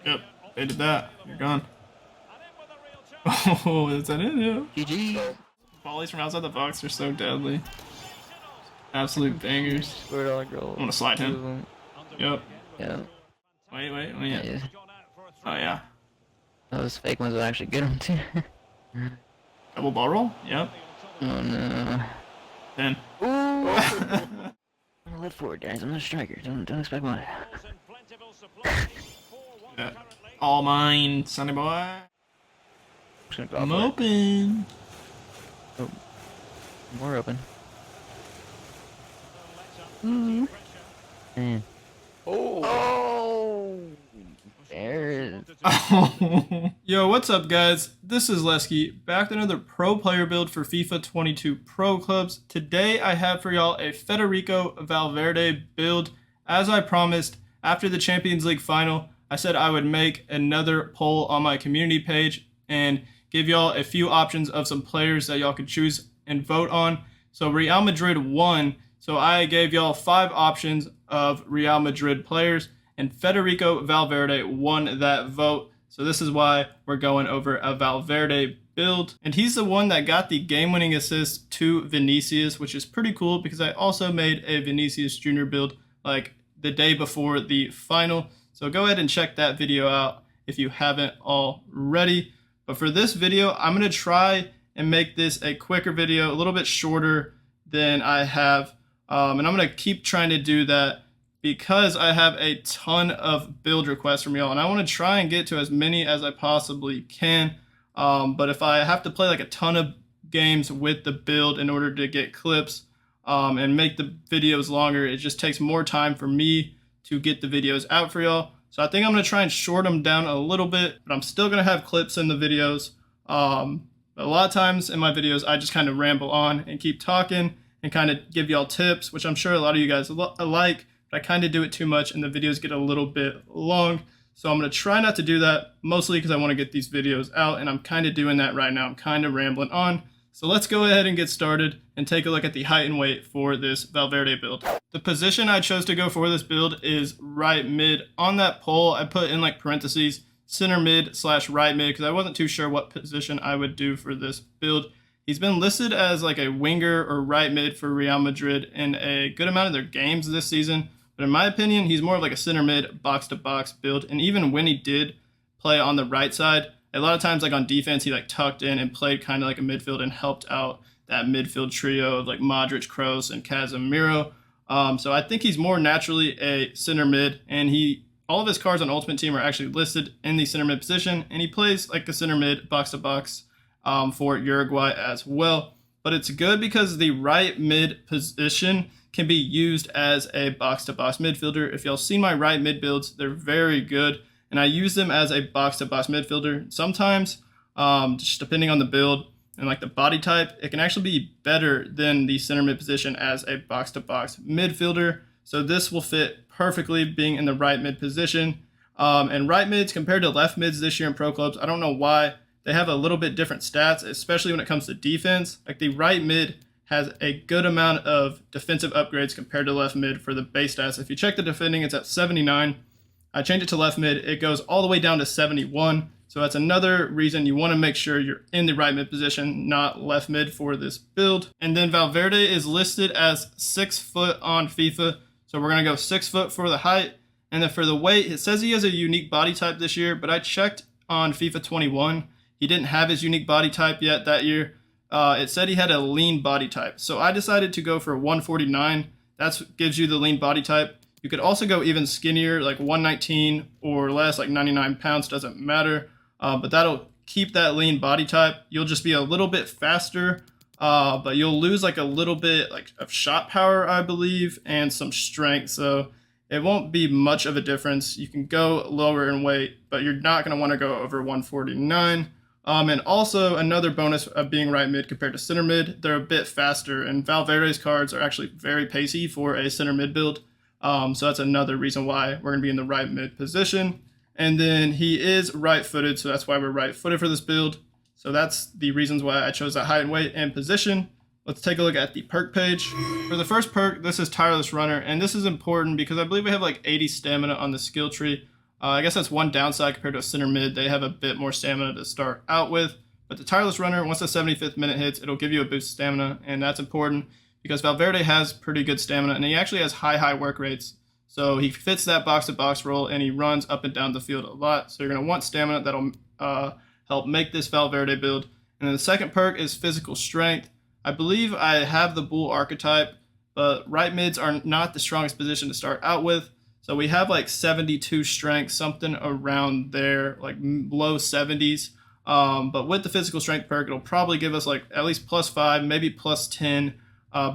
Yep, they did that. You're gone. Oh, is that it? Yeah. GG. Volleys from outside the box are so deadly. Absolute bangers. Scored all goals. I'm gonna slide him. Yep. Yeah. Wait. Oh, yeah. Yeah. Oh, yeah. Those fake ones will actually get him too. Double ball roll? Yep. Oh no. 10. Ooh. I'm gonna live forward, guys. I'm not a striker. Don't expect much. Yeah. All mine, sonny boy. I'm open. open. Oh. More open. Man. Oh. There. Yo, what's up, guys? This is Lesky, back with another pro player build for FIFA 22 Pro Clubs. Today, I have for y'all a Federico Valverde build. As I promised, after the Champions League final, I said I would make another poll on my community page and give y'all a few options of some players that y'all could choose and vote on. So Real Madrid won, so I gave y'all 5 options of Real Madrid players, and Federico Valverde won that vote. So this is why we're going over a Valverde build. And he's the one that got the game-winning assist to Vinicius, which is pretty cool because I also made a Vinicius Jr. build like the day before the final. So go ahead and check that video out if you haven't already. But for this video, I'm going to try and make this a quicker video, a little bit shorter than I have. And I'm going to keep trying to do that because I have a ton of build requests from y'all. And I want to try and get to as many as I possibly can. But if I have to play like a ton of games with the build in order to get clips and make the videos longer, it just takes more time for me to get the videos out for y'all. So I think I'm going to try and short them down a little bit, but I'm still going to have clips in the videos. But a lot of times in my videos, I just kind of ramble on and keep talking and kind of give y'all tips, which I'm sure a lot of you guys like, but I kind of do it too much and the videos get a little bit long. So I'm going to try not to do that, mostly because I want to get these videos out, and I'm kind of doing that right now. I'm kind of rambling on. So let's go ahead and get started and take a look at the height and weight for this Valverde build. The position I chose to go for this build is right mid. On that poll, I put in like parentheses, center mid / right mid, because I wasn't too sure what position I would do for this build. He's been listed as like a winger or right mid for Real Madrid in a good amount of their games this season. But in my opinion, he's more of like a center mid, box-to-box build. And even when he did play on the right side, a lot of times like on defense, he like tucked in and played kind of like a midfield and helped out that midfield trio of like Modric, Kroos, and Casemiro. So I think he's more naturally a center mid, and all of his cards on Ultimate Team are actually listed in the center mid position, and he plays like a center mid, box-to-box for Uruguay as well. But it's good because the right mid position can be used as a box-to-box midfielder. If y'all seen my right mid builds, they're very good, and I use them as a box-to-box midfielder. Sometimes, just depending on the build and like the body type, it can actually be better than the center mid position as a box-to-box midfielder. So this will fit perfectly being in the right mid position. And right mids compared to left mids this year in pro clubs, I don't know why, they have a little bit different stats, especially when it comes to defense. Like the right mid has a good amount of defensive upgrades compared to left mid for the base stats. If you check the defending, it's at 79. I change it to left mid, it goes all the way down to 71. So that's another reason you want to make sure you're in the right mid position, not left mid for this build. And then Valverde is listed as 6 foot on FIFA. So we're going to go 6 foot for the height. And then for the weight, it says he has a unique body type this year, but I checked on FIFA 21. He didn't have his unique body type yet that year. It said he had a lean body type. So I decided to go for 149. That gives you the lean body type. You could also go even skinnier, like 119 or less, like 99 pounds, doesn't matter. But that'll keep that lean body type. You'll just be a little bit faster, but you'll lose like a little bit like of shot power, I believe, and some strength. So it won't be much of a difference. You can go lower in weight, but you're not going to want to go over 149. And also another bonus of being right mid compared to center mid, they're a bit faster, and Valverde's cards are actually very pacey for a center mid build. So that's another reason why we're going to be in the right mid position. And then he is right-footed, so that's why we're right-footed for this build. So that's the reasons why I chose that height and weight and position. Let's take a look at the perk page. For the first perk, this is Tireless Runner, and this is important because I believe we have like 80 stamina on the skill tree. I guess that's one downside compared to a center mid. They have a bit more stamina to start out with. But the tireless runner, once the 75th minute hits, it'll give you a boost of stamina, and that's important because Valverde has pretty good stamina, and he actually has high work rates. So he fits that box-to-box role, and he runs up and down the field a lot. So you're going to want stamina that'll help make this Valverde build. And then the second perk is physical strength. I believe I have the bull archetype, but right mids are not the strongest position to start out with. So we have like 72 strength, something around there, like low 70s. But with the physical strength perk, it'll probably give us like at least +5, maybe +10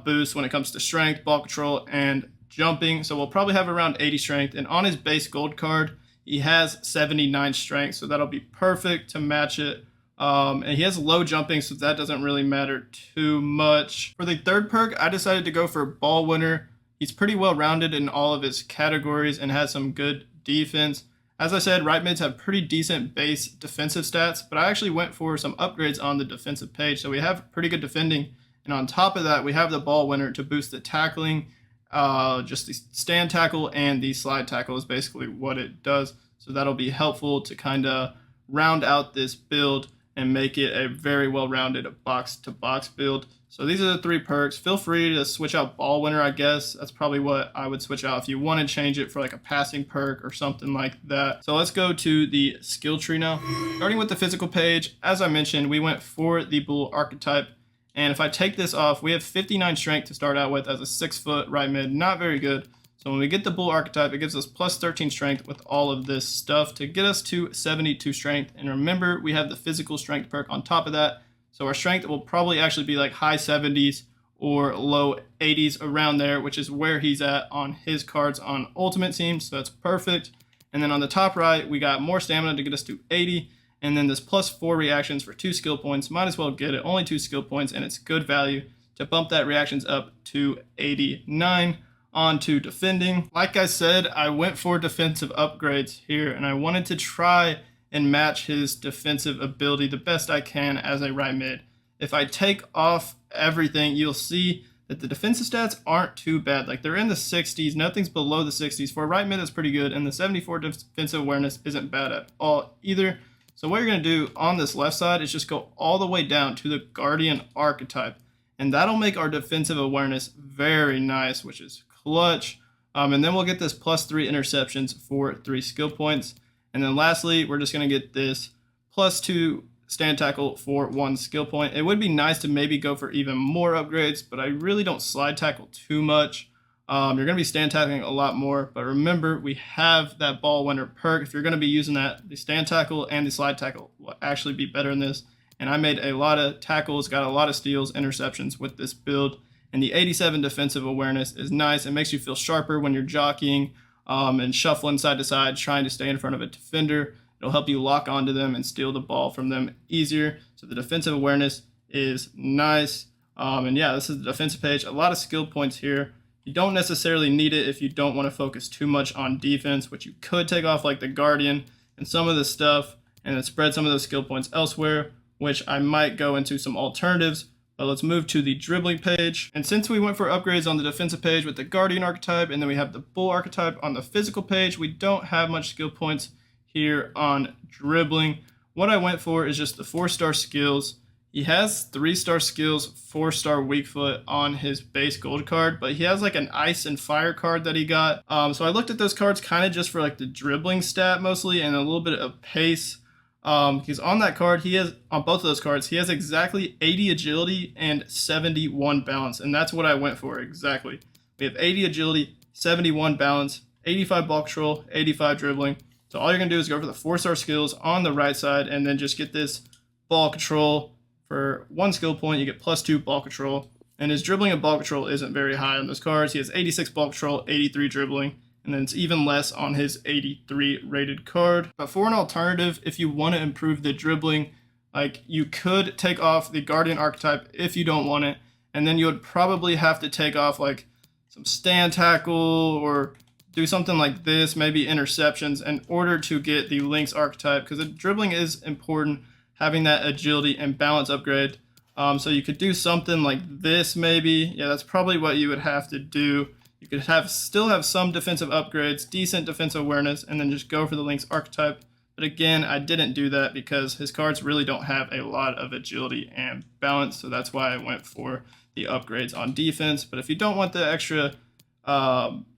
boost when it comes to strength, ball control, and jumping. So we'll probably have around 80 strength. And on his base gold card, he has 79 strength. So that'll be perfect to match it. And he has low jumping, so that doesn't really matter too much. For the third perk, I decided to go for ball winner. He's pretty well rounded in all of his categories and has some good defense. As I said, right mids have pretty decent base defensive stats, but I actually went for some upgrades on the defensive page. So we have pretty good defending. And on top of that, we have the ball winner to boost the tackling. Just the stand tackle and the slide tackle is basically what it does. So that'll be helpful to kind of round out this build and make it a very well-rounded box-to-box build. So these are the 3 perks. Feel free to switch out ball winner, I guess. That's probably what I would switch out if you want to change it for like a passing perk or something like that. So let's go to the skill tree now. Starting with the physical page, as I mentioned, we went for the bull archetype. And if I take this off, we have 59 strength to start out with as a 6-foot right mid. Not very good. So when we get the bull archetype, it gives us +13 strength with all of this stuff to get us to 72 strength. And remember, we have the physical strength perk on top of that. So our strength will probably actually be like high 70s or low 80s around there, which is where he's at on his cards on Ultimate Team. So that's perfect. And then on the top right, we got more stamina to get us to 80. And then this +4 reactions for 2 skill points. Might as well get it. Only 2 skill points, and it's good value to bump that reactions up to 89. On to defending. Like I said, I went for defensive upgrades here, and I wanted to try and match his defensive ability the best I can as a right mid. If I take off everything, you'll see that the defensive stats aren't too bad. Like they're in the 60s, nothing's below the 60s. For a right mid, that's pretty good, and the 74 defensive awareness isn't bad at all either. So what you're going to do on this left side is just go all the way down to the Guardian archetype, and that'll make our defensive awareness very nice, which is clutch. And then we'll get this +3 interceptions for 3 skill points. And then lastly, we're just going to get this +2 stand tackle for 1 skill point. It would be nice to maybe go for even more upgrades, but I really don't slide tackle too much. You're going to be stand tackling a lot more, but remember, we have that ball winner perk. If you're going to be using that, the stand tackle and the slide tackle will actually be better than this. And I made a lot of tackles, got a lot of steals, interceptions with this build. And the 87 defensive awareness is nice. It makes you feel sharper when you're jockeying and shuffling side to side, trying to stay in front of a defender. It'll help you lock onto them and steal the ball from them easier. So the defensive awareness is nice. And yeah, this is the defensive page. A lot of skill points here. You don't necessarily need it if you don't want to focus too much on defense, which you could take off like the Guardian and some of this stuff and then spread some of those skill points elsewhere, which I might go into some alternatives. But let's move to the dribbling page. And since we went for upgrades on the defensive page with the Guardian archetype, and then we have the Bull archetype on the physical page, we don't have much skill points here on dribbling. What I went for is just the 4-star skills. He has 3-star skills, 4-star weak foot on his base gold card, but he has like an ice and fire card that he got. So I looked at those cards kind of just for like the dribbling stat mostly and a little bit of pace. Because on that card, he has, on both of those cards, he has exactly 80 agility and 71 balance. And that's what I went for exactly. We have 80 agility, 71 balance, 85 ball control, 85 dribbling. So all you're going to do is go for the 4-star skills on the right side and then just get this ball control. For 1 skill point, you get +2 ball control. And his dribbling and ball control isn't very high on those cards. He has 86 ball control, 83 dribbling. And then it's even less on his 83 rated card. But for an alternative, if you want to improve the dribbling, like you could take off the Guardian archetype if you don't want it. And then you would probably have to take off like some stand tackle or do something like this, maybe interceptions in order to get the Lynx archetype. Because the dribbling is important, having that agility and balance upgrade. So you could do something like this maybe. Yeah, that's probably what you would have to do You could still have some defensive upgrades, decent defensive awareness, and then just go for the Lynx archetype. But again, I didn't do that because his cards really don't have a lot of agility and balance, so that's why I went for the upgrades on defense. But if you don't want the extra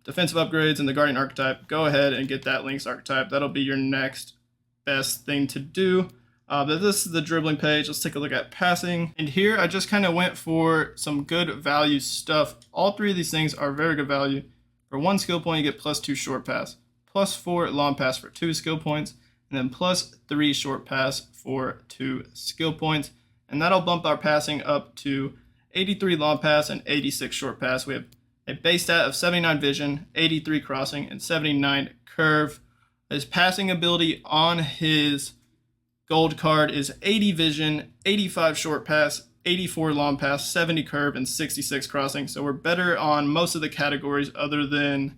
defensive upgrades in the Guardian archetype, go ahead and get that Lynx archetype. That'll be your next best thing to do. But this is the dribbling page. Let's take a look at passing. And here I just kind of went for some good value stuff. All three of these things are very good value. For 1 skill point, you get +2 short pass, +4 long pass for 2 skill points, and then +3 short pass for 2 skill points. And that'll bump our passing up to 83 long pass and 86 short pass. We have a base stat of 79 vision, 83 crossing, and 79 curve. His passing ability on his gold card is 80 vision, 85 short pass, 84 long pass, 70 curve, and 66 crossing. So we're better on most of the categories other than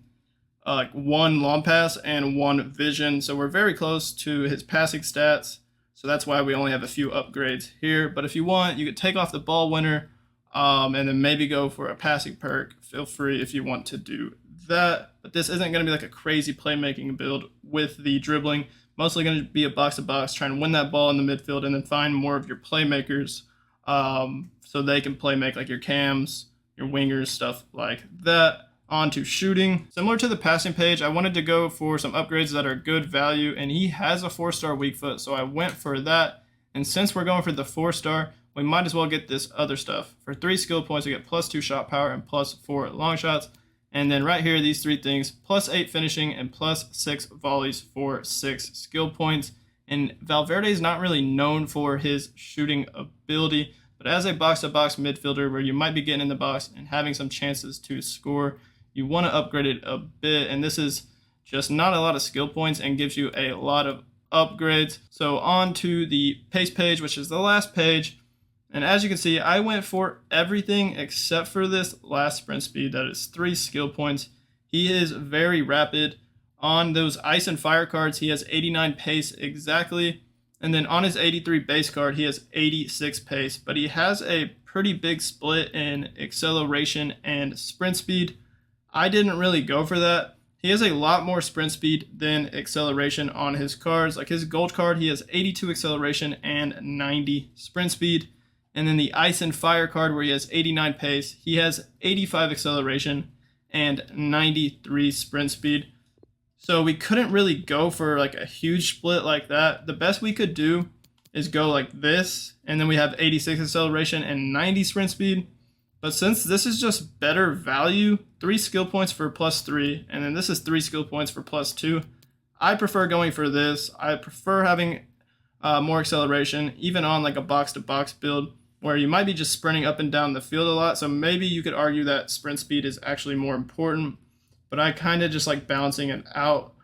like 1 long pass and 1 vision. So we're very close to his passing stats. So that's why we only have a few upgrades here. But if you want, you could take off the ball winner and then maybe go for a passing perk. Feel free if you want to do that. But this isn't going to be like a crazy playmaking build with the dribbling. Mostly going to be a box-to-box, trying to win that ball in the midfield and then find more of your playmakers so they can play make like your cams, your wingers, stuff like that. On to shooting. Similar to the passing page, I wanted to go for some upgrades that are good value, and he has a 4-star weak foot, so I went for that. And since we're going for the 4-star, we might as well get this other stuff. For 3 skill points, we get +2 shot power and +4 long shots. And then right here, these 3 things, +8 finishing and +6 volleys for 6 skill points. And Valverde is not really known for his shooting ability, but as a box-to-box midfielder where you might be getting in the box and having some chances to score, you want to upgrade it a bit. And this is just not a lot of skill points and gives you a lot of upgrades. So on to the pace page, which is the last page. And as you can see, I went for everything except for this last sprint speed. That is 3 skill points. He is very rapid. On those ice and fire cards, he has 89 pace exactly. And then on his 83 base card, he has 86 pace. But he has a pretty big split in acceleration and sprint speed. I didn't really go for that. He has a lot more sprint speed than acceleration on his cards. Like his gold card, he has 82 acceleration and 90 sprint speed. And then the Ice and Fire card where he has 89 pace, he has 85 acceleration and 93 sprint speed. So we couldn't really go for like a huge split like that. The best we could do is go like this, and then we have 86 acceleration and 90 sprint speed. But since this is just better value, 3 skill points for +3, and then this is 3 skill points for +2, I prefer going for this. I prefer having more acceleration, even on like a box-to-box build, where you might be just sprinting up and down the field a lot. So maybe you could argue that sprint speed is actually more important, but I kind of just like balancing it out.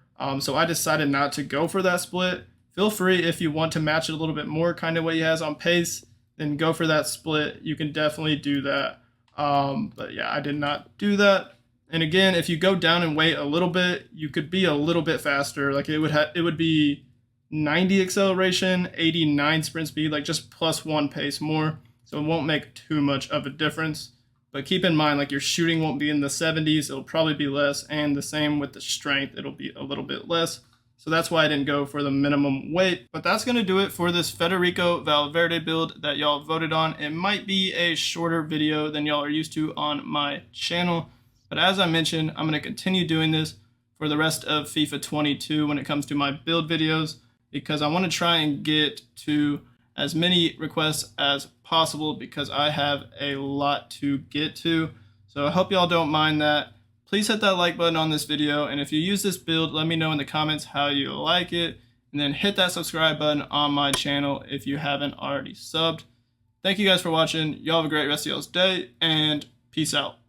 So I decided not to go for that split. Feel free if you want to match it a little bit more, kind of what he has on pace, then go for that split. You can definitely do that. But yeah, I did not do that. And again, if you go down and weight a little bit, you could be a little bit faster. Like it would be 90 acceleration, 89 sprint speed, like just +1 pace more. So it won't make too much of a difference. But keep in mind, like your shooting won't be in the 70s. It'll probably be less. And the same with the strength. It'll be a little bit less. So that's why I didn't go for the minimum weight. But that's going to do it for this Federico Valverde build that y'all voted on. It might be a shorter video than y'all are used to on my channel. But as I mentioned, I'm going to continue doing this for the rest of FIFA 22 when it comes to my build videos, because I want to try and get to as many requests as possible because I have a lot to get to. So I hope y'all don't mind that. Please hit that like button on this video, and if you use this build, let me know in the comments how you like it, and then hit that subscribe button on my channel if you haven't already subbed. Thank you guys for watching. Y'all have a great rest of y'all's day, and peace out.